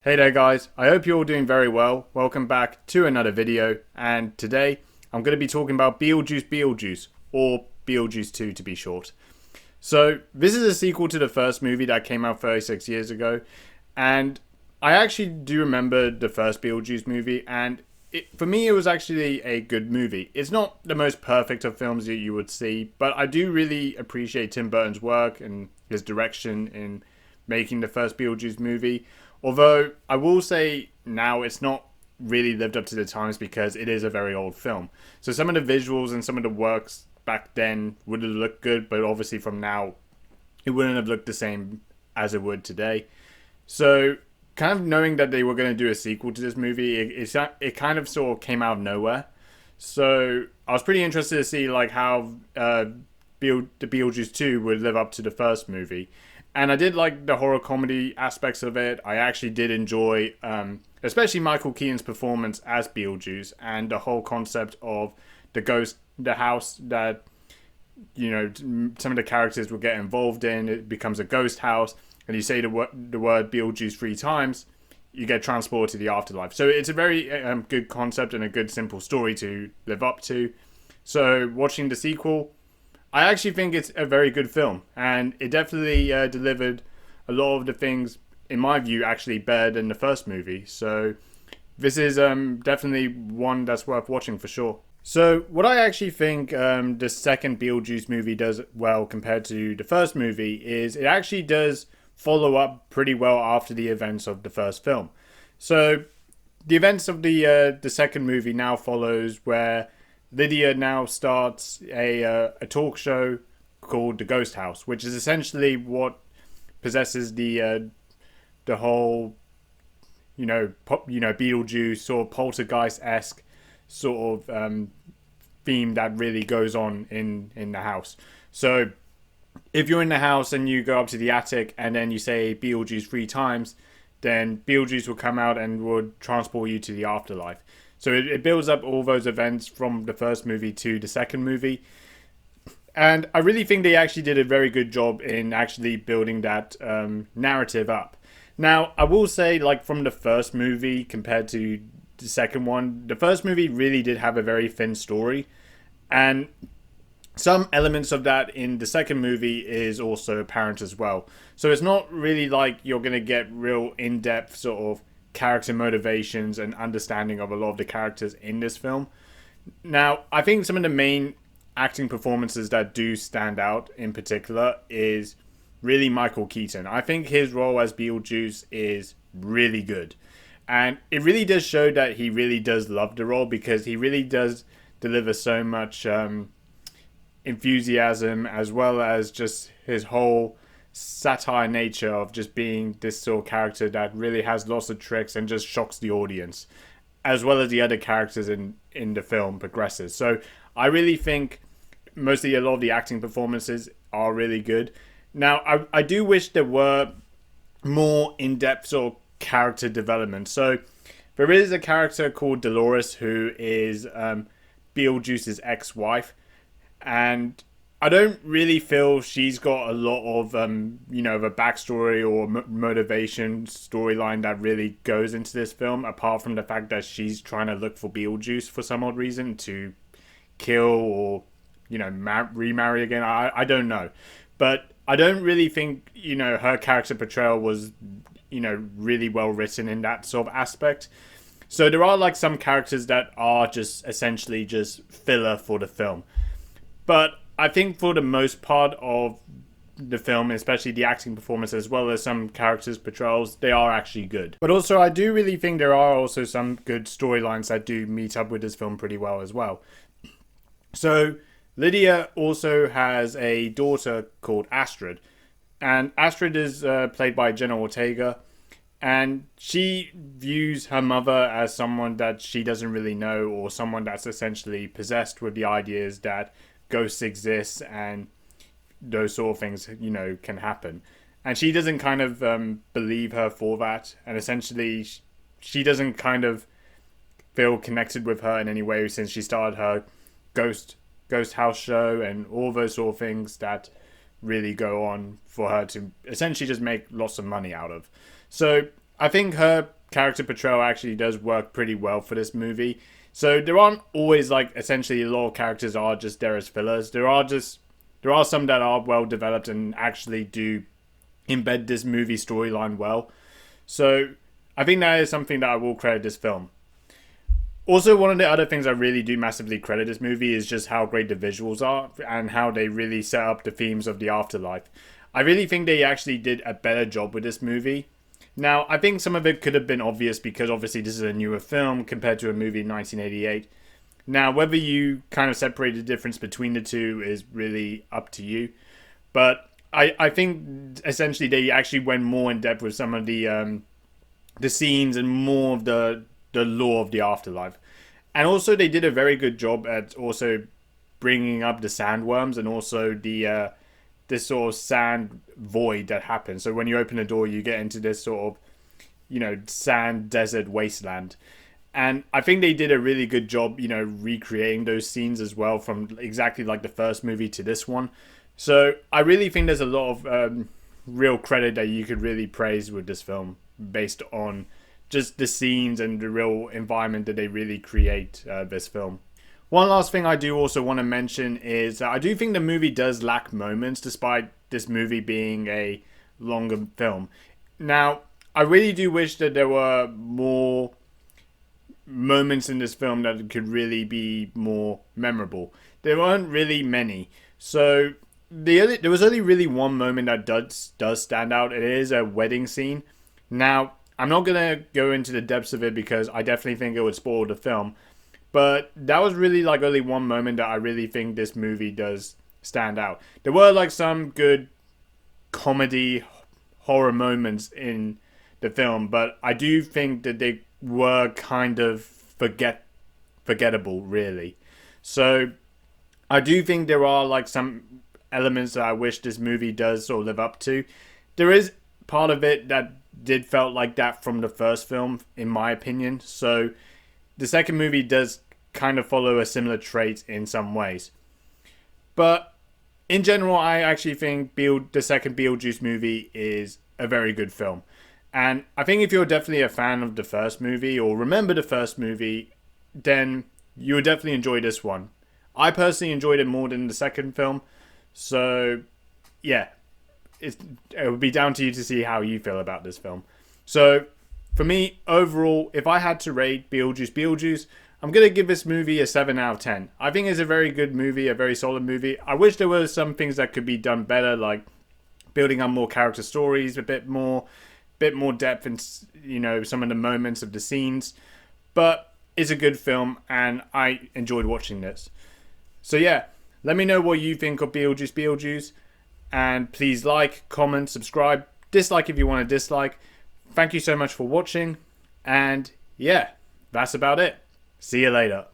Hey there guys, I hope you're all doing very well. Welcome back to another video, and today I'm going to be talking about Beetlejuice, or Beetlejuice 2 to be short. So this is a sequel to the first movie that came out 36 years ago, and I actually do remember the first Beetlejuice movie, and for me it was actually a good movie. It's not the most perfect of films that you would see, but I do really appreciate Tim Burton's work and his direction in making the first Beetlejuice movie. Although I will say now it's not really lived up to the times because it is a very old film. So some of the visuals and some of the works back then would have looked good, but obviously from now it wouldn't have looked the same as it would today. So kind of knowing that they were going to do a sequel to this movie, it kind of sort of came out of nowhere. So I was pretty interested to see like how the Beetlejuice 2 would live up to the first movie. And I did like the horror comedy aspects of it. I actually did enjoy, especially Michael Keaton's performance as Beetlejuice and the whole concept of the house that, you know, some of the characters will get involved in. It becomes a ghost house, and you say the word Beetlejuice 3 times, you get transported to the afterlife. So it's a very good concept and a good simple story to live up to. So watching the sequel, I actually think it's a very good film, and it definitely delivered a lot of the things, in my view, actually better than the first movie. So this is definitely one that's worth watching for sure. So what I actually think the second Beetlejuice movie does well compared to the first movie is it actually does follow up pretty well after the events of the first film. So the events of the second movie now follows where Lydia now starts a talk show called The Ghost House, which is essentially what possesses the whole Beetlejuice sort of poltergeist-esque sort of theme that really goes on in the house. So if you're in the house and you go up to the attic and then you say Beetlejuice 3 times, then Beetlejuice will come out and will transport you to the afterlife. So it builds up all those events from the first movie to the second movie. And I really think they actually did a very good job in actually building that narrative up. Now, I will say, like, from the first movie compared to the second one, the first movie really did have a very thin story. And some elements of that in the second movie is also apparent as well. So it's not really like you're going to get real in-depth sort of character motivations and understanding of a lot of the characters in this film. Now, I think some of the main acting performances that do stand out in particular is really Michael Keaton. I think his role as Beetlejuice is really good. And it really does show that he really does love the role because he really does deliver so much enthusiasm as well as just his whole satire nature of just being this sort of character that really has lots of tricks and just shocks the audience, as well as the other characters in the film progresses. So I really think mostly a lot of the acting performances are really good. Now I do wish there were more in-depth sort of character development. So there is a character called Dolores who is Beetlejuice's ex-wife, and I don't really feel she's got a lot of, of a backstory or motivation storyline that really goes into this film, apart from the fact that she's trying to look for Beetlejuice for some odd reason to kill or, remarry again. I don't know. But I don't really think, her character portrayal was, really well written in that sort of aspect. So there are like some characters that are just essentially just filler for the film. But I think for the most part of the film, especially the acting performance as well as some characters' portrayals, they are actually good. But also, I do really think there are also some good storylines that do meet up with this film pretty well as well. So Lydia also has a daughter called Astrid. And Astrid is played by Jenna Ortega. And she views her mother as someone that she doesn't really know, or someone that's essentially possessed with the ideas that ghosts exist and those sort of things, can happen. And she doesn't kind of believe her for that. And essentially, she doesn't kind of feel connected with her in any way since she started her ghost house show and all those sort of things that really go on for her to essentially just make lots of money out of. So I think her character portrayal actually does work pretty well for this movie. So there aren't always like essentially a lot of characters are just there as fillers. There are some that are well developed and actually do embed this movie storyline well. So I think that is something that I will credit this film. Also, one of the other things I really do massively credit this movie is just how great the visuals are and how they really set up the themes of the afterlife. I really think they actually did a better job with this movie. Now, I think some of it could have been obvious because obviously this is a newer film compared to a movie in 1988. Now, whether you kind of separate the difference between the two is really up to you. But I think essentially they actually went more in depth with some of the scenes and more of the lore of the afterlife. And also they did a very good job at also bringing up the sandworms and also the this sort of sand void that happens. So when you open the door, you get into this sort of, sand desert wasteland. And I think they did a really good job, recreating those scenes as well from exactly like the first movie to this one. So I really think there's a lot of real credit that you could really praise with this film based on just the scenes and the real environment that they really create this film. One last thing I do also want to mention is I do think the movie does lack moments despite this movie being a longer film. Now, I really do wish that there were more moments in this film that could really be more memorable. There weren't really many. So there was only really one moment that does stand out. It is a wedding scene. Now, I'm not going to go into the depths of it because I definitely think it would spoil the film. But that was really like only one moment that I really think this movie does stand out. There were like some good comedy horror moments in the film, but I do think that they were kind of forgettable, really. So I do think there are like some elements that I wish this movie does sort of live up to. There is part of it that did felt like that from the first film, in my opinion. So the second movie does kind of follow a similar trait in some ways. But in general, I actually think the second Beetlejuice movie is a very good film. And I think if you're definitely a fan of the first movie or remember the first movie, then you would definitely enjoy this one. I personally enjoyed it more than the second film. So, yeah, it would be down to you to see how you feel about this film. So, for me, overall, if I had to rate Beetlejuice, I'm going to give this movie a 7 out of 10. I think it's a very good movie, a very solid movie. I wish there were some things that could be done better, like building up more character stories, a bit more depth in, some of the moments of the scenes. But it's a good film, and I enjoyed watching this. So yeah, let me know what you think of Beetlejuice. And please like, comment, subscribe, dislike if you want to dislike. Thank you so much for watching. And yeah, that's about it. See you later.